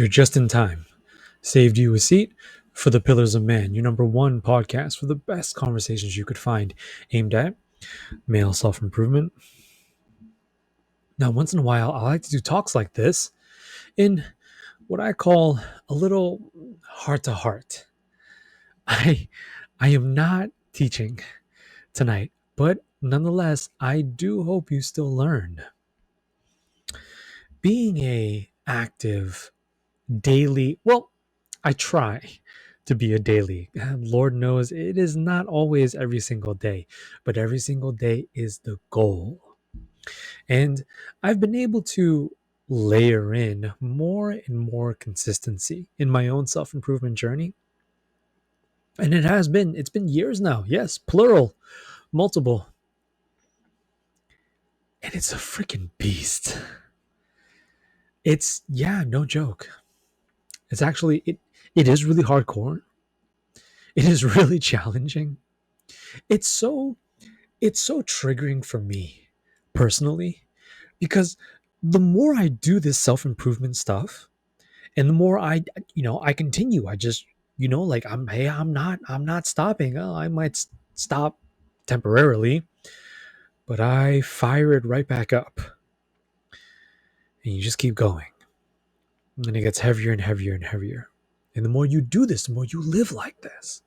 You're just in time. Saved you a seat for The Pillars of Man, your number one podcast for the best conversations you could find aimed at male self improvement. Now, once in a while, I like to do talks like this in what I call a little heart to heart. I am not teaching tonight, but nonetheless, I do hope you still learn. Being a active daily, well, I try to be a daily. Lord knows it is not always every single day, but every single day is the goal. And I've been able to layer in more and more consistency in my own self-improvement journey. And it's been years now. Yes, plural, multiple. And it's a freaking beast. Yeah, no joke. It's actually it is really hardcore. It is really challenging. It's so it's so triggering for me personally because the more I do this self-improvement stuff and the more I continue. I just, like I'm not stopping. Oh, I might stop temporarily, but I fire it right back up. And you just keep going. And it gets heavier and heavier and heavier. And the more you do this, the more you live like this.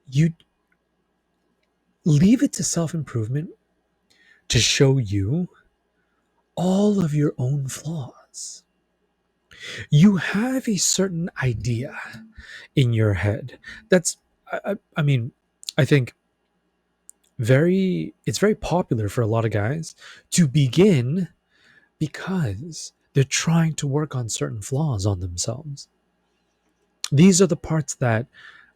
You leave it to self-improvement to show you all of your own flaws. You have a certain idea in your head that's, I mean, I think it's very popular for a lot of guys to begin because they're trying to work on certain flaws on themselves. These are the parts that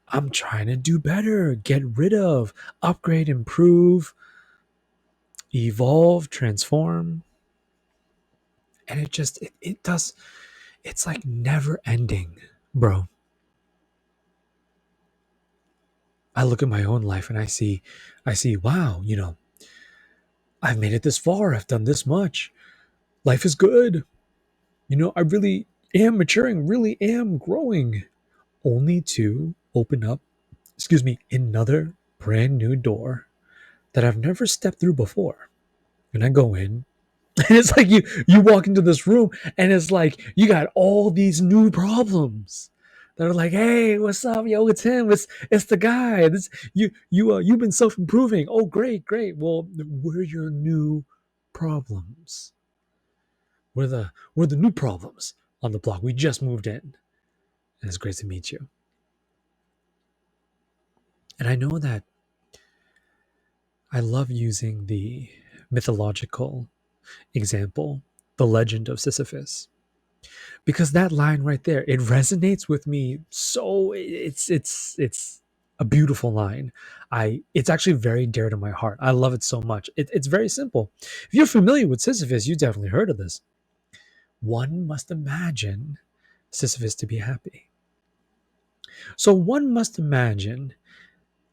I'm trying to do better, get rid of, upgrade, improve, evolve, transform. And it does, it's like never ending, bro. I look at my own life and I see, wow, I've made it this far. I've done this much. Life is good. I really am maturing, really am growing, only to open up, another brand new door that I've never stepped through before. And I go in, and it's like you walk into this room, and it's like you got all these new problems that are like, hey, what's up, yo? It's him. It's the guy. You've been self improving. Oh, great, great. Well, we're your new problems. We're the new problems on the block. We just moved in, and it's great to meet you. And I know that I love using the mythological example, the legend of Sisyphus, because that line right there, it resonates with me. So it's a beautiful line. It's actually very dear to my heart. I love it so much. It's very simple. If you're familiar with Sisyphus, you definitely heard of this. One must imagine Sisyphus to be happy. So one must imagine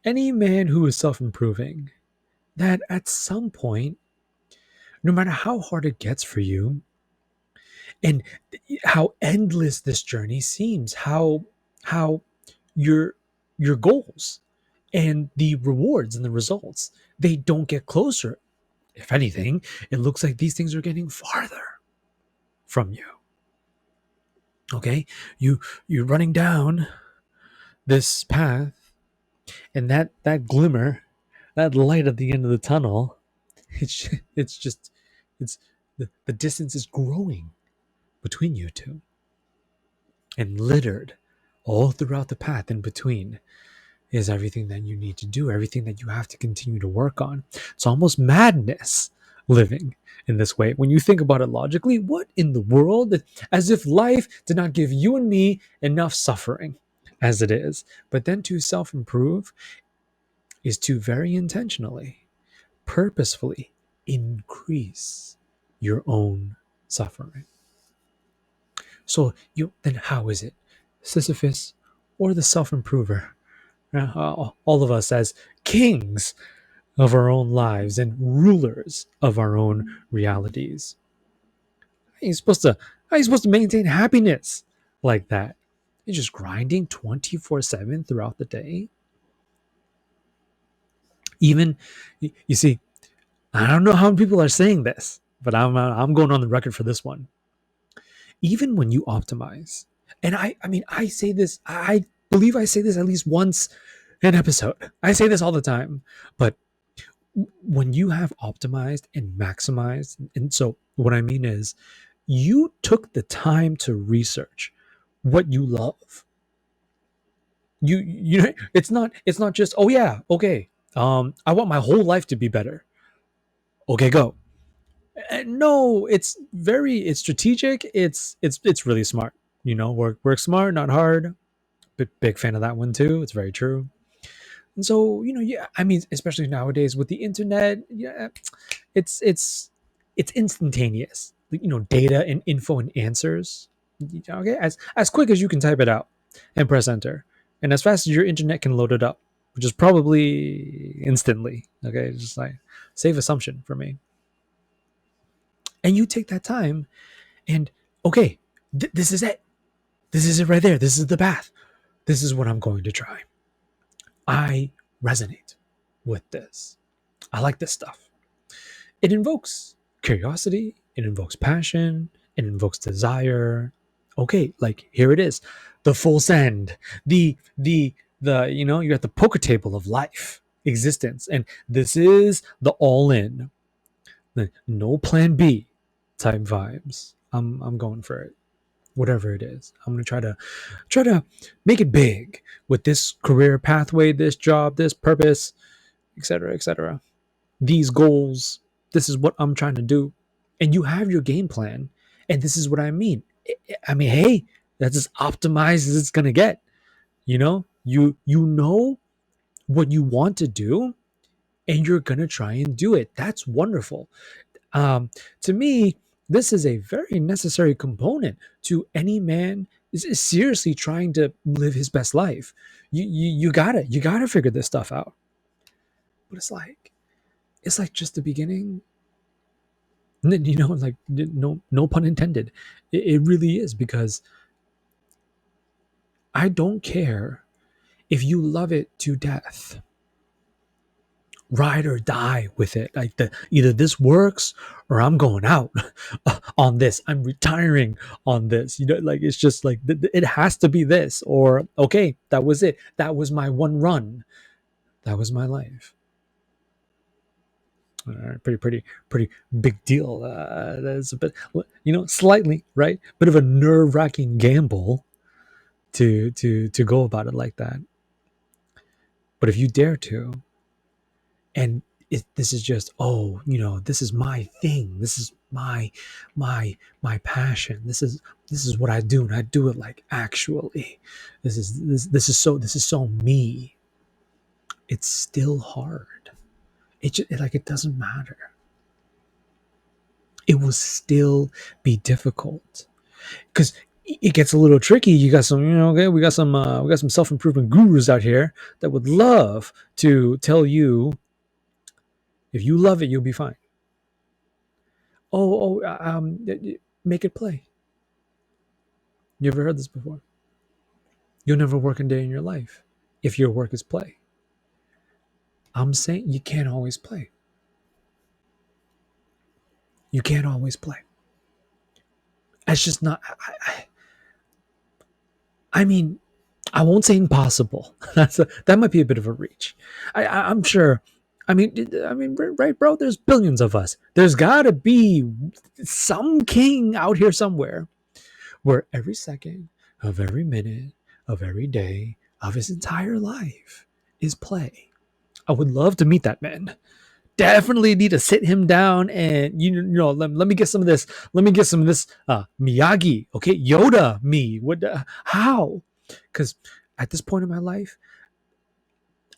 any man who is self-improving that at some point, no matter how hard it gets for you, and how endless this journey seems, how your goals and the rewards and the results, they don't get closer. If anything, it looks like these things are getting farther from you. Okay, you're running down this path, and that glimmer, that light at the end of the tunnel, it's the distance is growing between you two, and littered all throughout the path in between is everything that you need to do, everything that you have to continue to work on. It's almost madness living in this way. When you think about it logically, what in the world? As if life did not give you and me enough suffering as it is. But then to self-improve is to very intentionally, purposefully increase your own suffering. So then how is it? Sisyphus or the self-improver? All of us as kings of our own lives and rulers of our own realities. how are you supposed to maintain happiness like that? You're just grinding 24/7 throughout the day. Even you see, I don't know how many people are saying this, but I'm going on the record for this one. Even when you optimize, and I mean I say this, I believe I say this at least once an episode. I say this all the time, but when you have optimized and maximized, and so what I mean is you took the time to research what you love. You know, it's not just, oh yeah, okay, I want my whole life to be better. Okay, go. No, it's strategic. It's really smart. You know, work smart, not hard. Big fan of that one too. It's very true. And so, you know, yeah, I mean, especially nowadays with the internet, yeah, it's it's instantaneous. You know, data and info and answers. Okay, as quick as you can type it out and press enter, and as fast as your internet can load it up, which is probably instantly. Okay, it's just like safe assumption for me. And you take that time and okay, this is it. This is it right there. This is the path. This is what I'm going to try. I resonate with this. I like this stuff. It invokes curiosity, it invokes passion, it invokes desire. Okay, like here it is. The full send. The you know, you're at the poker table of life, existence, and this is the all in. The no plan B type vibes. I'm going for it. Whatever it is. I'm gonna try to make it big with this career pathway, this job, this purpose, etc., etc. These goals. This is what I'm trying to do, and you have your game plan. And this is what I mean. I mean, hey, that's as optimized as it's gonna get. You know, you know what you want to do, and you're gonna try and do it. That's wonderful. Um, to me, this is a very necessary component to any man is seriously trying to live his best life. You gotta figure this stuff out. But it's like just the beginning. You know, like no pun intended. It really is because I don't care if you love it to death. Ride or die with it. Like the either this works or I'm going out on this. I'm retiring on this. You know, like it's just like it has to be this or okay, that was it. That was my one run. That was my life. Pretty big deal. That's a bit, you know, slightly right. Bit of a nerve wracking gamble to go about it like that. But if you dare to, and this is just, oh, you know, this is my thing, this is my passion, this is what I do, and I do it like actually, this is so me. It's still hard. Like it doesn't matter. It will still be difficult because it gets a little tricky. You got some, you know, okay, we got some self-improvement gurus out here that would love to tell you if you love it, you'll be fine. Make it play. You ever heard this before? You'll never work a day in your life if your work is play. I'm saying you can't always play. You can't always play. It's just not. I mean, I won't say impossible. That might be a bit of a reach. I'm sure. Right, bro. There's billions of us. There's got to be some king out here somewhere where every second of every minute of every day of his entire life is play. I would love to meet that man. Definitely need to sit him down and you know let me get some of this. Let me get some of this Miyagi. Okay, Yoda me. What? How? Because at this point in my life,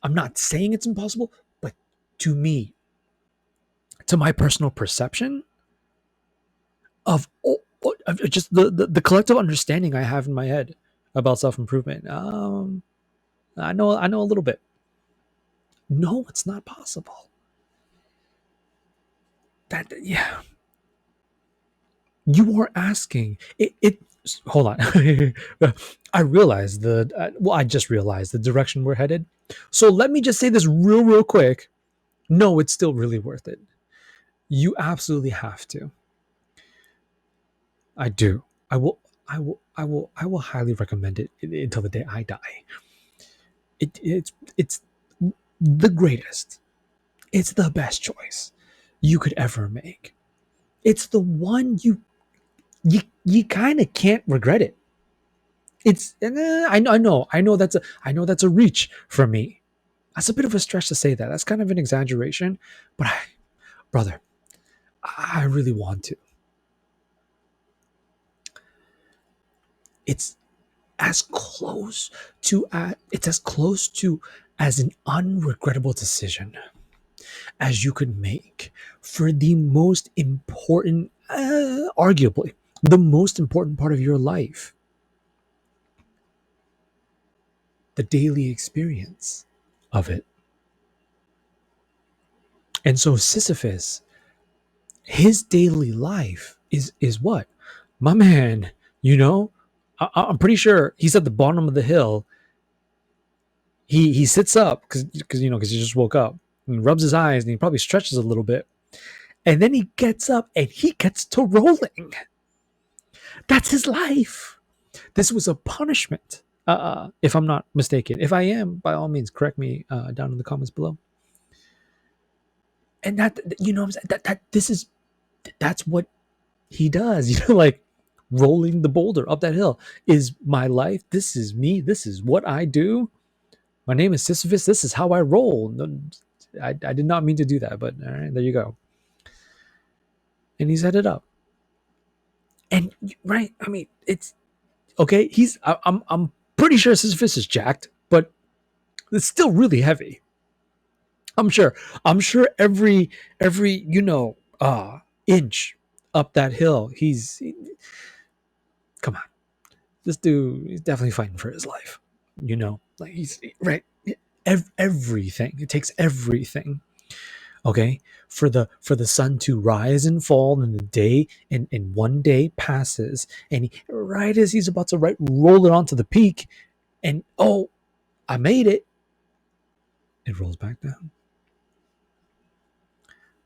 I'm not saying it's impossible, but to me, to my personal perception of, of just the collective understanding I have in my head about self improvement. I know a little bit. No, it's not possible. That yeah. You are asking it. Hold on. I realized I just realized the direction we're headed. So let me just say this real quick. No, it's still really worth it. You absolutely have to. I do. I will. I will highly recommend it until the day I die. It's the greatest. It's the best choice you could ever make. It's the one you kind of can't regret it. It's I know that's a reach for me. That's a bit of a stretch to say that. That's kind of an exaggeration, but brother, I really want to. It's as close it's as close to as an unregrettable decision as you could make for the most important, arguably the most important part of your life, the daily experience of it. And so Sisyphus, his daily life is what, my man, you know, I'm pretty sure he's at the bottom of the hill. He sits up because he just woke up and rubs his eyes and he probably stretches a little bit, and then he gets up and he gets to rolling. That's his life. This was a punishment, if I'm not mistaken. If I am, by all means, correct me down in the comments below. And that, you know, what I'm saying, that this is that's what he does. You know, like rolling the boulder up that hill is my life. This is me. This is what I do. My name is Sisyphus. This is how I roll. No, I did not mean to do that, but all right, there you go. And he's headed up. And right, I mean, it's okay. I'm pretty sure Sisyphus is jacked, but it's still really heavy. I'm sure. I'm sure every inch up that hill, come on. This dude is definitely fighting for his life. Like he's right. Everything. It takes everything. Okay, for the sun to rise and fall, and the day and one day passes, and right as he's about to roll it onto the peak, and oh, I made it. It rolls back down.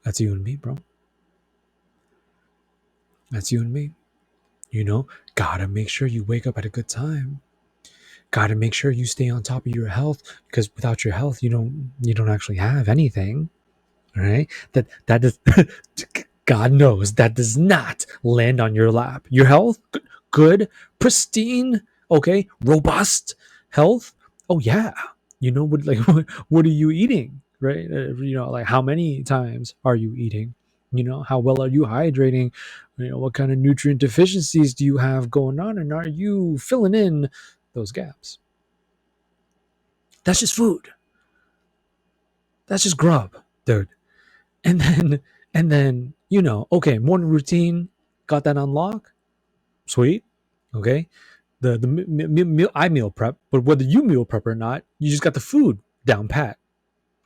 That's you and me, bro. That's you and me. Gotta make sure you wake up at a good time. Gotta make sure you stay on top of your health, because without your health, you don't actually have anything. All right. That is God knows that does not land on your lap. Your health, good, pristine, okay, robust health. Oh yeah. What, like what are you eating? Right? Like how many times are you eating? How well are you hydrating? What kind of nutrient deficiencies do you have going on, and are you filling in those gaps? That's just food. That's just grub, dude. And then okay, morning routine, got that on lock. Sweet. Okay. The meal, I meal prep, but whether you meal prep or not, you just got the food down pat.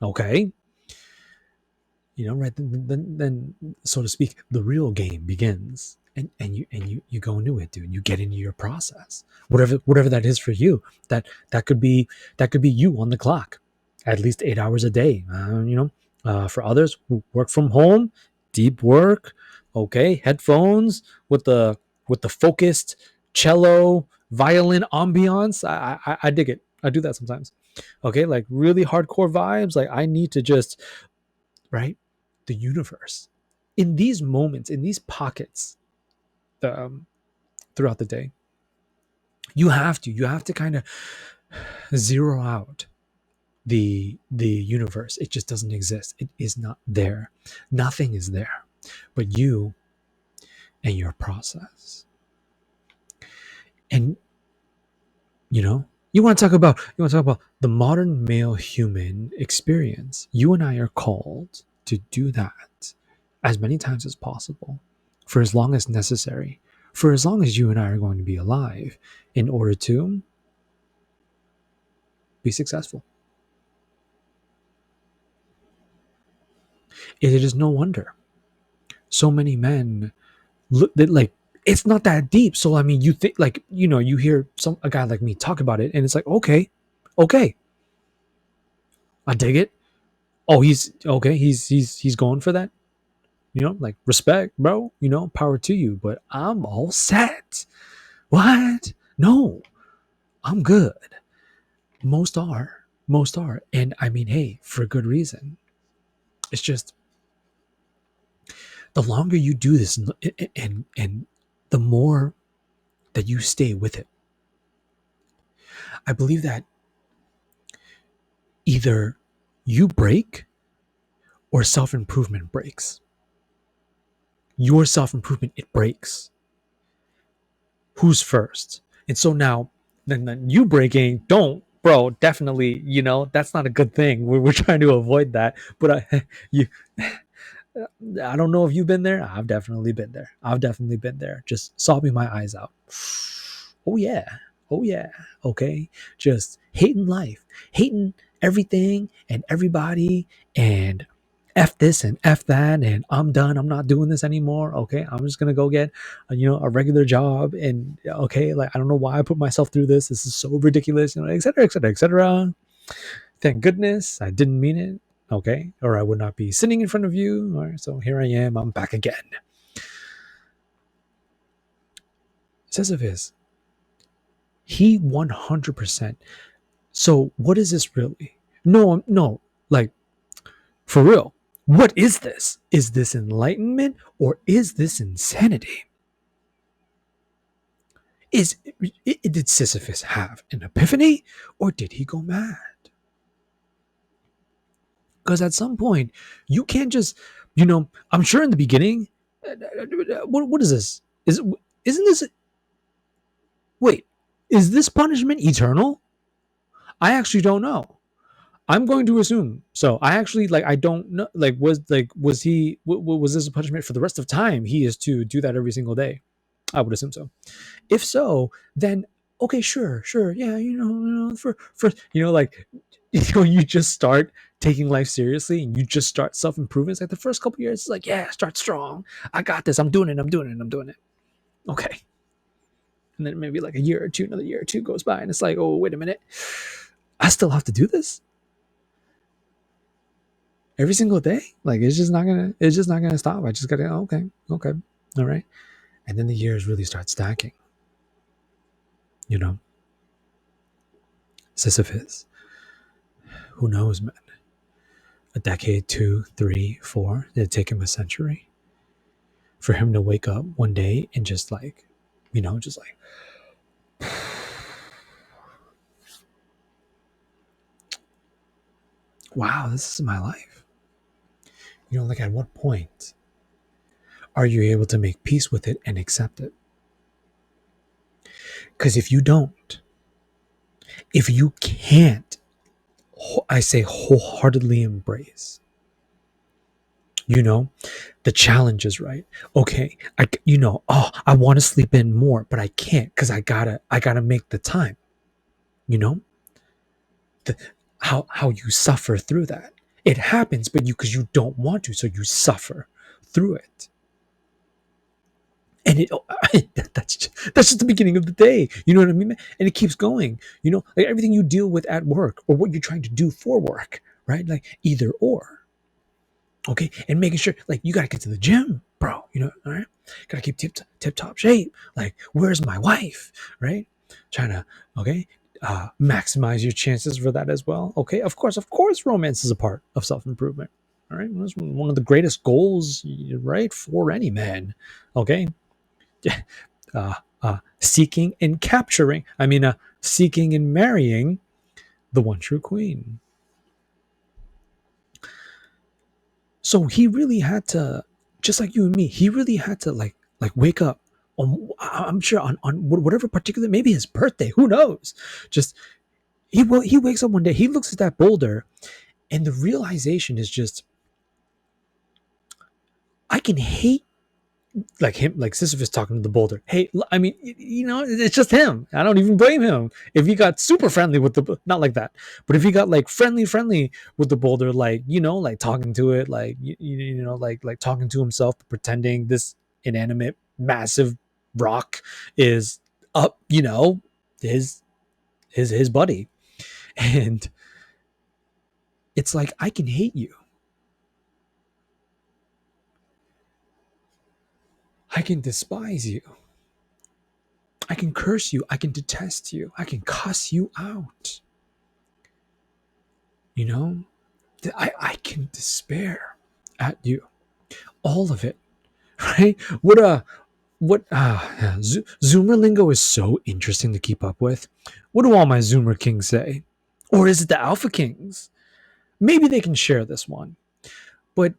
Okay. Right, then so to speak, the real game begins, and you go into it, dude. You get into your process, whatever that is for you. That could be you on the clock at least 8 hours a day. For others who work from home, deep work. Okay, headphones with the focused cello violin ambiance. I dig it. I do that sometimes. Okay, like really hardcore vibes. Like I need to just, right, the universe in these moments, in these pockets, um, throughout the day. You have to kind of zero out the universe. It just doesn't exist. It is not there. Nothing is there but you and your process. And you want to talk about the modern male human experience. You and I are called to do that as many times as possible, for as long as necessary, for as long as you and I are going to be alive, in order to be successful. It is no wonder so many men look that, like, it's not that deep. So I mean, you think like, you hear a guy like me talk about it, and it's like, okay, I dig it. Oh, he's okay. He's going for that. Like, respect, bro. Power to you. But I'm all set. What? No, I'm good. Most are, and I mean, hey, for good reason. It's just the longer you do this, and the more that you stay with it, I believe that either you break or self-improvement breaks. Your self-improvement, it breaks. Who's first? And so now, then you breaking, don't, bro, definitely, that's not a good thing. We're trying to avoid that. But you, I don't know if you've been there. I've definitely been there. Just sobbing my eyes out. Oh yeah. Oh yeah. Okay. Just hating life, hating everything and everybody, and F this and F that, and I'm done. I'm not doing this anymore. Okay. I'm just gonna go get a regular job, and okay, like, I don't know why I put myself through this. This is so ridiculous, et cetera, et cetera, et cetera. Thank goodness I didn't mean it. Okay. Or I would not be sitting in front of you. Or so here I am. I'm back again. Sisyphus, he 100%. So what is this really? No, like, for real. What is this? Is this enlightenment or is this insanity? Did Sisyphus have an epiphany, or did he go mad? Because at some point, you can't just, I'm sure in the beginning, what is this? Isn't this, wait, is this punishment eternal? I actually don't know. I'm going to assume so. I actually, like, I don't know. Was he? Was this a punishment for the rest of time? He is to do that every single day. I would assume so. If so, then okay, sure, yeah, for like, you just start taking life seriously, and you just start self improvement. It's like the first couple years, it's like, yeah, start strong. I got this. I'm doing it. Okay, and then maybe like a year or two, another year or two goes by, and it's like, oh, wait a minute, I still have to do this every single day. Like, it's just not gonna stop. I just gotta, okay, all right. And then the years really start stacking. you know Sisyphus, who knows, man? A decade, two, three, four. It'd take him a century for him to wake up one day and just like, just like, wow, this is my life. Like, at what point are you able to make peace with it and accept it? Because if you don't, if you can't, I say, wholeheartedly embrace, the challenges, right? Okay, I want to sleep in more, but I can't because I gotta make the time. You know, how you suffer through that. It happens, but because you don't want to, so you suffer through it. And that's just the beginning of the day. You know what I mean? And it keeps going. Like everything you deal with at work, or what you're trying to do for work, right? Like, either or. Okay, and making sure, like, you gotta get to the gym, bro. All right, gotta keep tip top shape. Like, where's my wife, right? Trying to, okay, maximize your chances for that as well. Okay, of course, romance is a part of self improvement. All right, that's one of the greatest goals, right, for any man. Okay, seeking and capturing. Seeking and marrying the one true queen. So he really had to, just like you and me, he really had to, like wake up on, I'm sure, on whatever particular, maybe his birthday, who knows? Just, he wakes up one day, he looks at that boulder, and the realization is just, I can hate, like him, like Sisyphus talking to the boulder. Hey, it's just him. I don't even blame him if he got super friendly with the, not like that, but if he got like friendly with the boulder, like, like talking to it, like, like talking to himself, pretending this inanimate, massive rock is up, his buddy. And it's like, I can hate you. I can despise you. I can curse you. I can detest you. I can cuss you out. You know, I can despair at you. All of it. Right? Zoomer lingo is so interesting to keep up with. What do all my Zoomer kings say? Or is it the Alpha Kings? Maybe they can share this one. But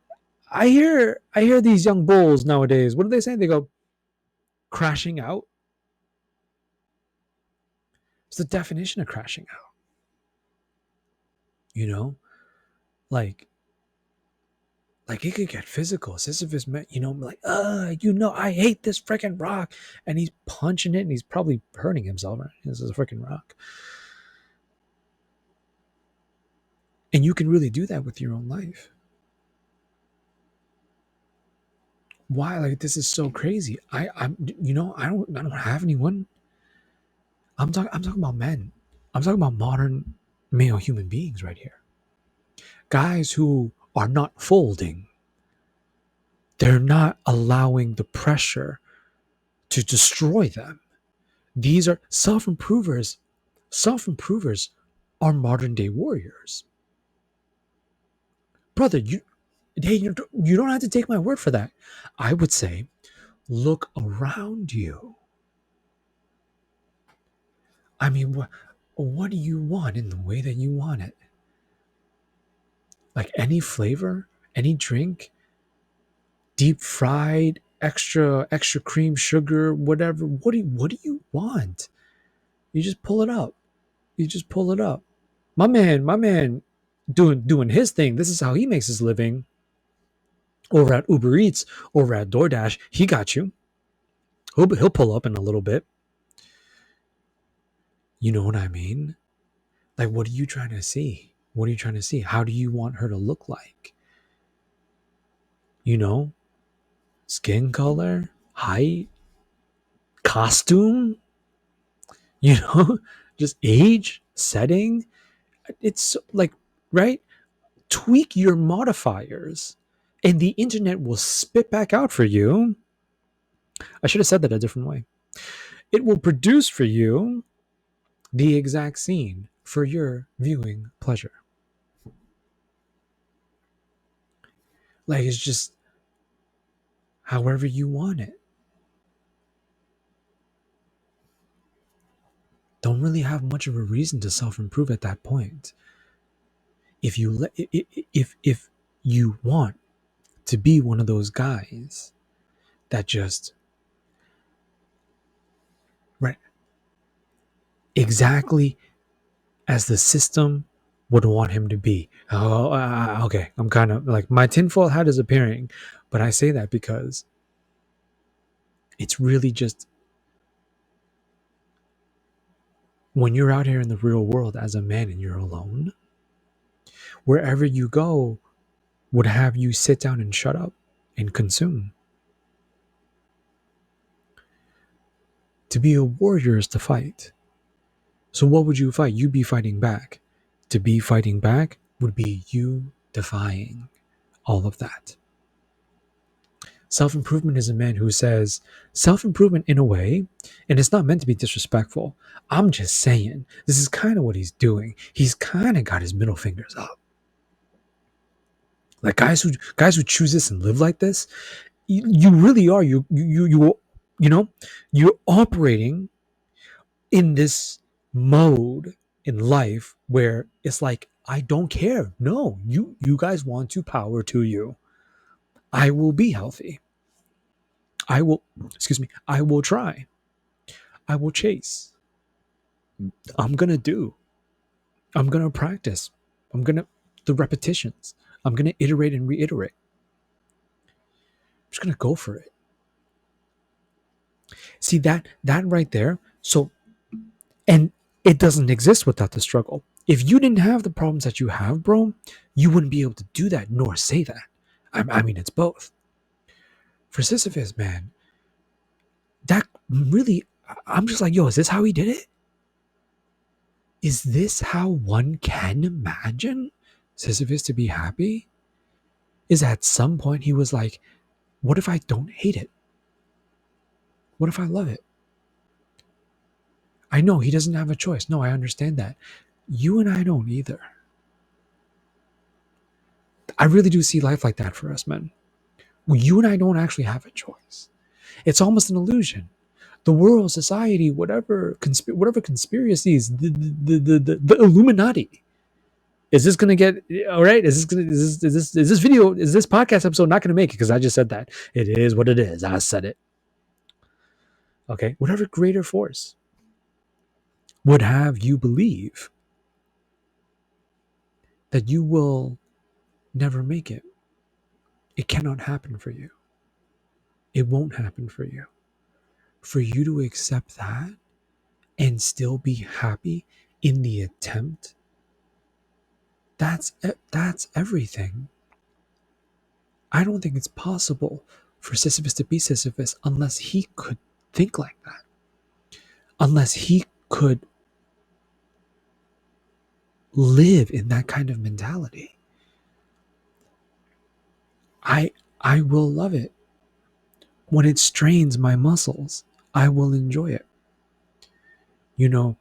I hear these young bulls nowadays. What do they say? They go crashing out. It's the definition of crashing out. You know, like it could get physical. Sisyphus, like, I hate this freaking rock, and he's punching it, and he's probably hurting himself. Right? This is a freaking rock, and you can really do that with your own life. Why? Like, this is so crazy. I don't have anyone. I'm talking about men. I'm talking about modern male human beings right here. Guys who are not folding. They're not allowing the pressure to destroy them. These are self-improvers. Self-improvers are modern day warriors. Brother, you don't have to take my word for that. I would say, look around you. I mean, what do you want in the way that you want it? Like any flavor, any drink, deep fried, extra cream, sugar, whatever. What do you want? You just pull it up. You just pull it up. My man doing his thing. This is how he makes his living. Over at Uber Eats, over at DoorDash, he got you. He'll pull up in a little bit. You know what I mean? Like, what are you trying to see? What are you trying to see? How do you want her to look like? Skin color, height, costume, just age, setting. It's like, right? Tweak your modifiers and the internet will spit back out for you. I should have said that a different way. It will produce for you the exact scene for your viewing pleasure. Like, it's just however you want it. Don't really have much of a reason to self-improve at that point. If you want to be one of those guys that just right exactly as the system would want him to be. Oh, okay. I'm kind of like, my tinfoil hat is appearing, but I say that because it's really just when you're out here in the real world as a man and you're alone, wherever you go would have you sit down and shut up and consume. To be a warrior is to fight. So what would you fight? You'd be fighting back. To be fighting back would be you defying all of that. Self-improvement is a man who says, self-improvement in a way, and it's not meant to be disrespectful. I'm just saying, this is kind of what he's doing. He's kind of got his middle fingers up. Like guys who choose this and live like this, you really are you're operating in this mode in life where it's like, I don't care. No, you guys want to power to you. I will be healthy. I will try. I will chase. I'm going to practice. The repetitions. I'm going to iterate and reiterate. I'm just going to go for it. See that right there. So, and it doesn't exist without the struggle. If you didn't have the problems that you have, bro, you wouldn't be able to do that nor say that. I mean, it's both. For Sisyphus, man, that really, I'm just like, yo, is this how he did it? Is this how one can imagine Sisyphus to be happy? Is at some point he was like, what if I don't hate it? What if I love it? I know he doesn't have a choice. No, I understand that. You and I don't either. I really do see life like that for us men. Well, you and I don't actually have a choice. It's almost an illusion. The world, society, whatever conspiracies, the Illuminati. Is this gonna get all right? Is this podcast episode not gonna make it because I just said that? It is what it is. I said it. Okay, whatever greater force would have you believe that you will never make it. It cannot happen for you. It won't happen for you. For you to accept that and still be happy in the attempt, that's everything. I don't think it's possible for Sisyphus to be Sisyphus unless he could think like that. Unless he could live in that kind of mentality. I will love it. When it strains my muscles, I will enjoy it. You know,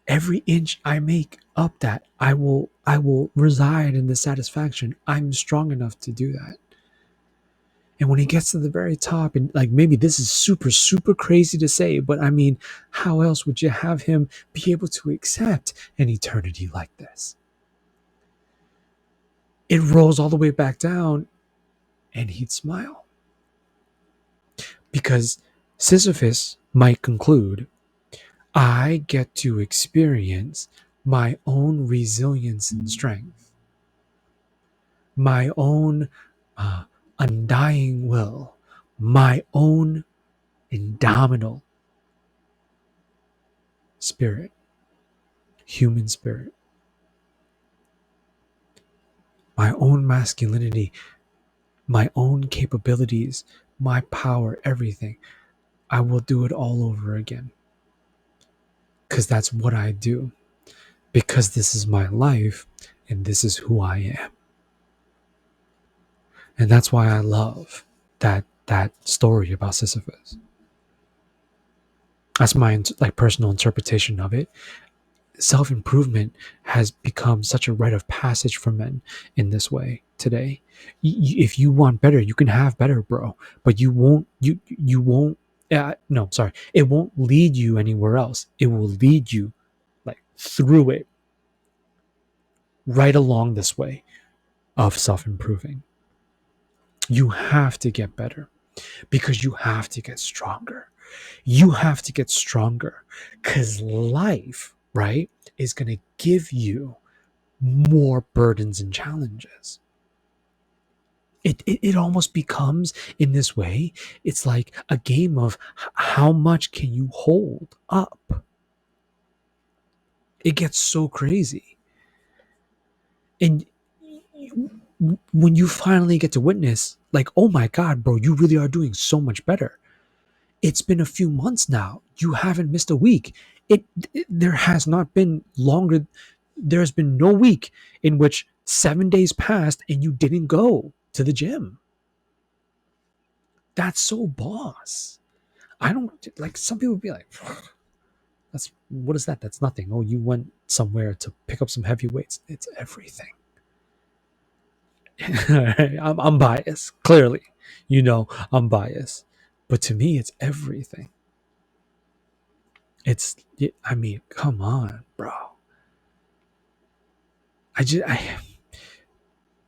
every inch I make up that, I will reside in the satisfaction. I'm strong enough to do that. And when he gets to the very top, and like maybe this is super, super crazy to say, but I mean, how else would you have him be able to accept an eternity like this? It rolls all the way back down and he'd smile. Because Sisyphus might conclude, I get to experience my own resilience and strength, my own undying will, my own indomitable spirit, human spirit, my own masculinity, my own capabilities, my power, everything. I will do it all over again. Because that's what I do. Because this is my life and this is who I am. And that's why I love that story about Sisyphus. That's my personal interpretation of it. Self-improvement has become such a rite of passage for men in this way today. If you want better, you can have better, bro. But you won't. You won't. No, sorry. It won't lead you anywhere else. It will lead you like through it, right along this way of self-improving. You have to get better because you have to get stronger. You have to get stronger because life, right, is going to give you more burdens and challenges. It almost becomes in this way, it's like a game of how much can you hold up? It gets so crazy. And when you finally get to witness, like, oh my God, bro, you really are doing so much better. It's been a few months now. You haven't missed a week. There has not been longer. There's been no week in which 7 days passed and you didn't go to the gym. That's so boss. I don't like, some people be like, what is that? That's nothing. Oh, you went somewhere to pick up some heavy weights. It's everything. I'm biased. Clearly, I'm biased. But to me, it's everything. I mean, come on, bro.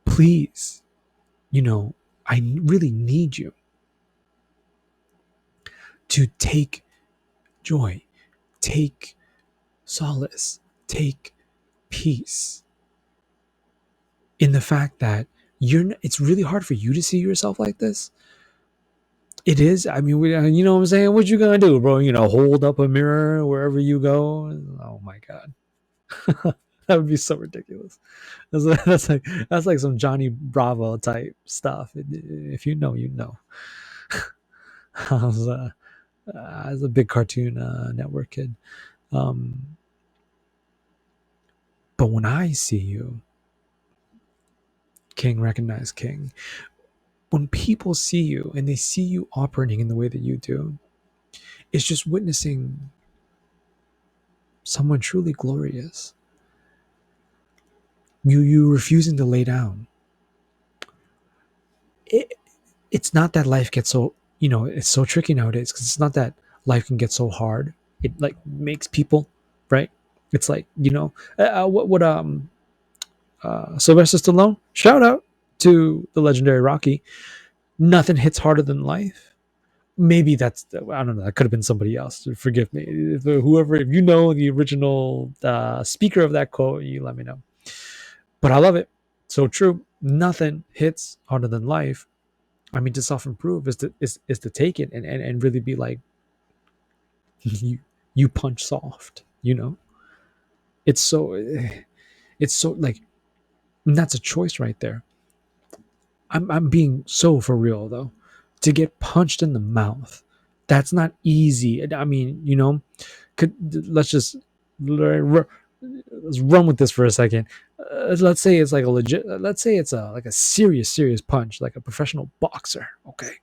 Please, I really need you to take joy, take solace, take peace in the fact that it's really hard for you to see yourself like this. It is. I mean, you know what I'm saying? What you gonna do, bro? Hold up a mirror wherever you go. Oh my God. That would be so ridiculous. That's like some Johnny Bravo type stuff. If you know, you know. as a big Cartoon Network kid. Um, but when I see you, king recognized king, when people see you and they see you operating in the way that you do, it's just witnessing someone truly glorious. You refusing to lay down. It, it's not that life gets so, it's so tricky nowadays, because it's not that life can get so hard. It like makes people, right? It's like, Sylvester Stallone, shout out to the legendary Rocky. Nothing hits harder than life. Maybe that's, I don't know, that could have been somebody else. Forgive me. Whoever, if you know the original speaker of that quote, you let me know. But I love it. So true. Nothing hits harder than life. I mean, to self improve is to take it and really be like, you punch soft. It's so like, that's a choice right there. I'm being so for real though. To get punched in the mouth, that's not easy. I mean, could let's just let's run with this for a second. Let's say it's like a legit. Let's say it's a like a serious punch, like a professional boxer. Okay,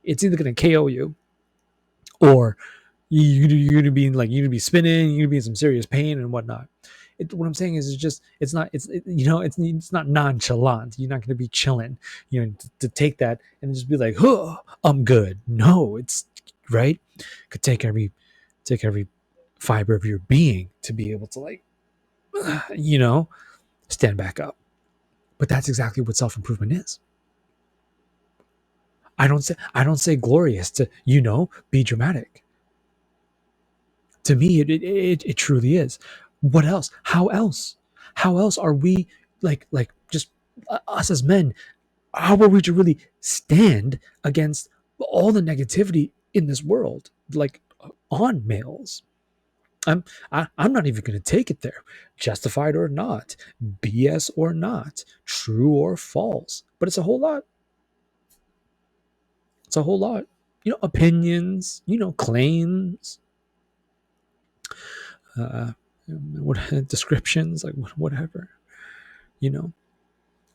it's either gonna KO you, or you're gonna be like, you're gonna be spinning, you're gonna be in some serious pain and whatnot. What I'm saying is, it's not, it's not nonchalant. You're not gonna be chilling, to take that and just be like, oh, I'm good. No, it's right. Could take every fiber of your being to be able to, like, you know, stand back up. But that's exactly what self improvement is. I don't say glorious to, be dramatic. To me, it truly is. What else? How else? How else are we, like just us as men? How are we to really stand against all the negativity in this world, like on males? I'm not even going to take it there. Justified or not, BS or not, true or false, but it's a whole lot. It's a whole lot. Opinions, claims, uh, what descriptions, like whatever. You know,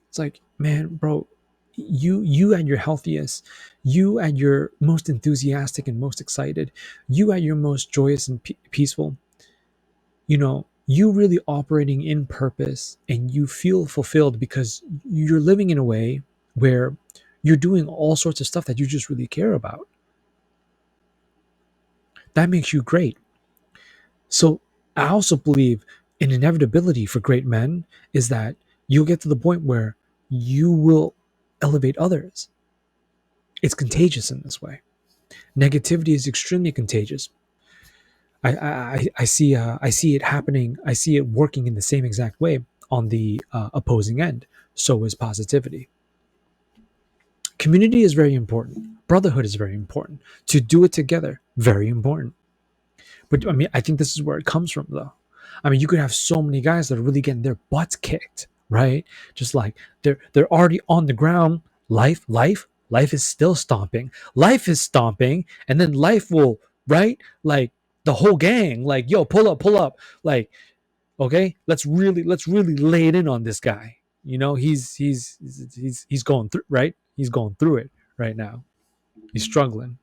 it's like, man, bro, you at your healthiest, you at your most enthusiastic and most excited, you at your most joyous and peaceful. You really operating in purpose, and you feel fulfilled because you're living in a way where you're doing all sorts of stuff that you just really care about. That makes you great. So I also believe an inevitability for great men is that you'll get to the point where you will elevate others. It's contagious in this way. Negativity is extremely contagious. I see it happening. I see it working in the same exact way on the opposing end. So is positivity. Community is very important. Brotherhood is very important. To do it together, very important. But I mean, I think this is where it comes from, though. I mean, you could have so many guys that are really getting their butts kicked, right? Just like they're already on the ground. Life is still stomping. Life is stomping, and then life will, right, like the whole gang, like, yo, pull up, like, okay, let's really lay it in on this guy. He's going through, right. He's going through it right now. He's struggling,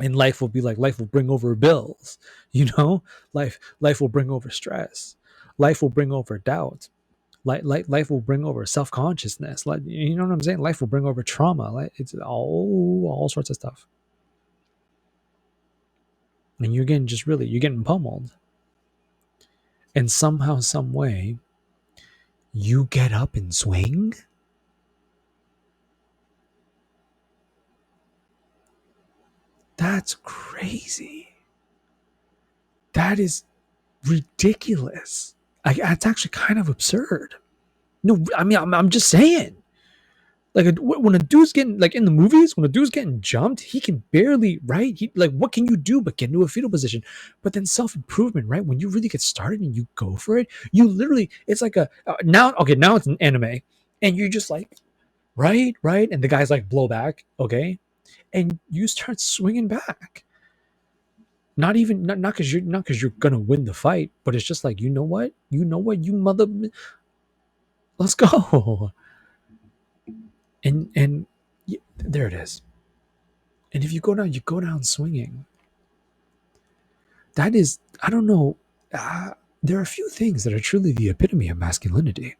and life will bring over bills. Life will bring over stress. Life will bring over doubt. Life will bring over self-consciousness. Like, you know what I'm saying? Life will bring over trauma. Like, it's all sorts of stuff. And you're getting pummeled. And somehow, some way, you get up and swing. That's crazy. That is ridiculous. That's actually kind of absurd. No, I mean, I'm just saying. Like, when a dude's getting, like, in the movies, when a dude's getting jumped, he can barely, right? Like, what can you do but get into a fetal position? But then self improvement, right? When you really get started and you go for it, you literally, it's like now. Okay, now it's an anime, and you're just like, right, and the guy's like, blow back, okay, and you start swinging back. Not even not because you're gonna win the fight, but it's just like, you mother, let's go. And there it is. And if you go down swinging. That is, I don't know. There are a few things that are truly the epitome of masculinity.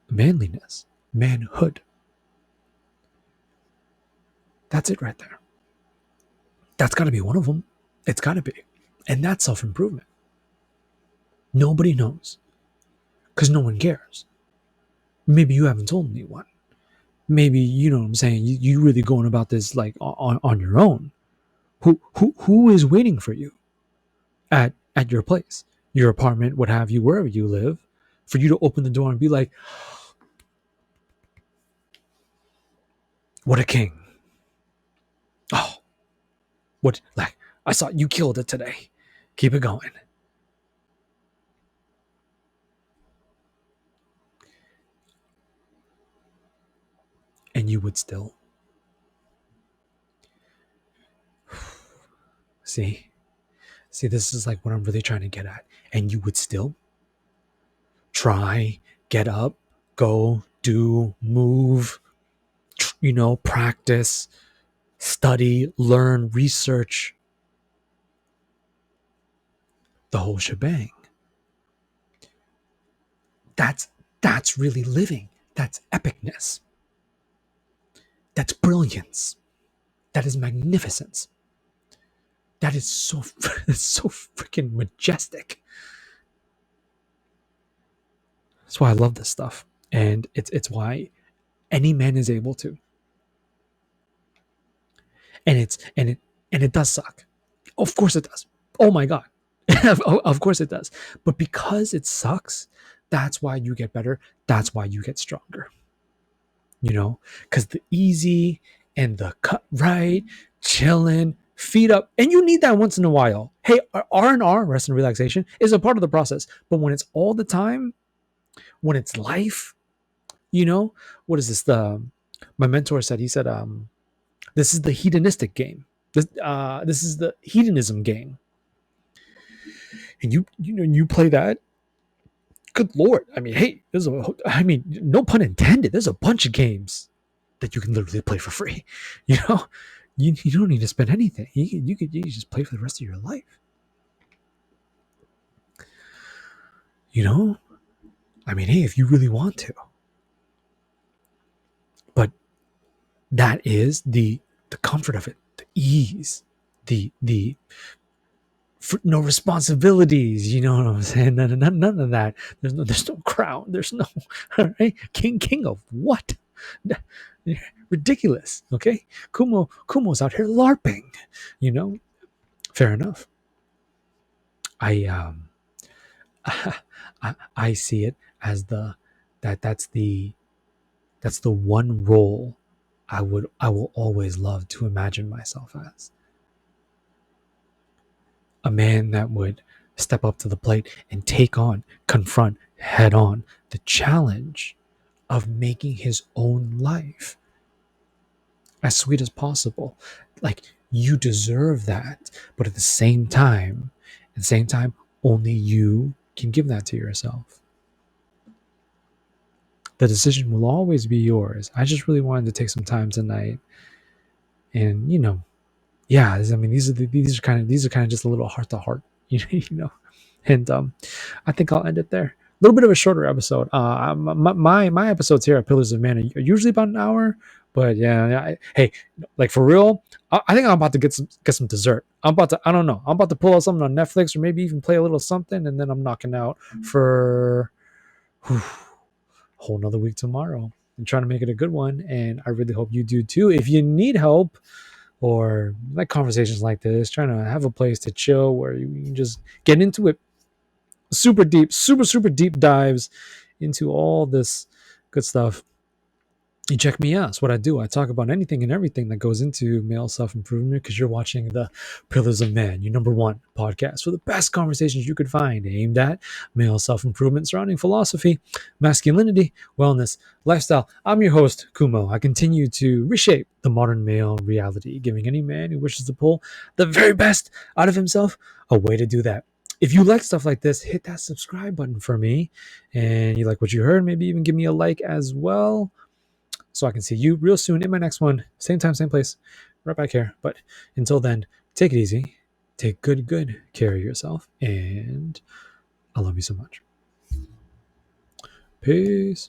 Manliness, manhood. That's it right there. That's got to be one of them. It's got to be. And that's self improvement. Nobody knows because no one cares. Maybe you haven't told anyone. Maybe, you know what I'm saying, you really going about this like on your own. Who is waiting for you at your place, your apartment, what have you, wherever you live, for you to open the door and be like, what a king. Oh, what, like, I saw you killed it today. Keep it going. And you would still see, this is like what I'm really trying to get at. And you would still try, get up, go, do, move, practice, study, learn, research, the whole shebang. That's really living. That's epicness. That's brilliance. That is magnificence. That is so it's so freaking majestic. That's why I love this stuff. And it's why any man is able to. And it does suck. Of course it does. Oh my God. Of course it does. But because it sucks, that's why you get better. That's why you get stronger. Because the easy and the cut right, chilling, feet up, and you need that once in a while. Hey, R&R, rest and relaxation, is a part of the process. But when it's all the time, when it's life, what is this? My mentor said, he said, this is the hedonistic game. This is the hedonism game. And you play that. Good Lord. I mean, hey, no pun intended. There's a bunch of games that you can literally play for free. You don't need to spend anything. You could just play for the rest of your life. I mean, hey, if you really want to. But that is the comfort of it, the ease, the no responsibilities. You know what I'm saying? None of that. There's no crown. There's no right? King of what? Ridiculous. Okay, Kumo's out here LARPing. Fair enough. I see it as that's the one role I will always love to imagine myself as. A man that would step up to the plate and confront head on the challenge of making his own life as sweet as possible. Like, you deserve that, but at the same time, only you can give that to yourself. The decision will always be yours. I just really wanted to take some time tonight, and yeah, I mean, these are kind of just a little heart to heart, and I think I'll end it there. A little bit of a shorter episode. My episodes here at Pillars of Man are usually about an hour, but yeah, hey, like for real, I think I'm about to get some dessert. I don't know. I'm about to pull out something on Netflix or maybe even play a little something, and then I'm knocking out for a whole another week tomorrow. I'm trying to make it a good one, and I really hope you do too. If you need help or like conversations like this, trying to have a place to chill where you can just get into it, super deep dives into all this good stuff, You check me out. It's what I do. I talk about anything and everything that goes into male self-improvement because you're watching the Pillars of Man, your number one podcast for the best conversations you could find aimed at male self-improvement surrounding philosophy, masculinity, wellness, lifestyle. I'm your host, Kumo. I continue to reshape the modern male reality, giving any man who wishes to pull the very best out of himself a way to do that. If you like stuff like this, hit that subscribe button for me. And you like what you heard, maybe even give me a like as well so I can see you real soon in my next one. Same time, same place, right back here. But until then, take it easy. Take good care of yourself. And I love you so much. Peace.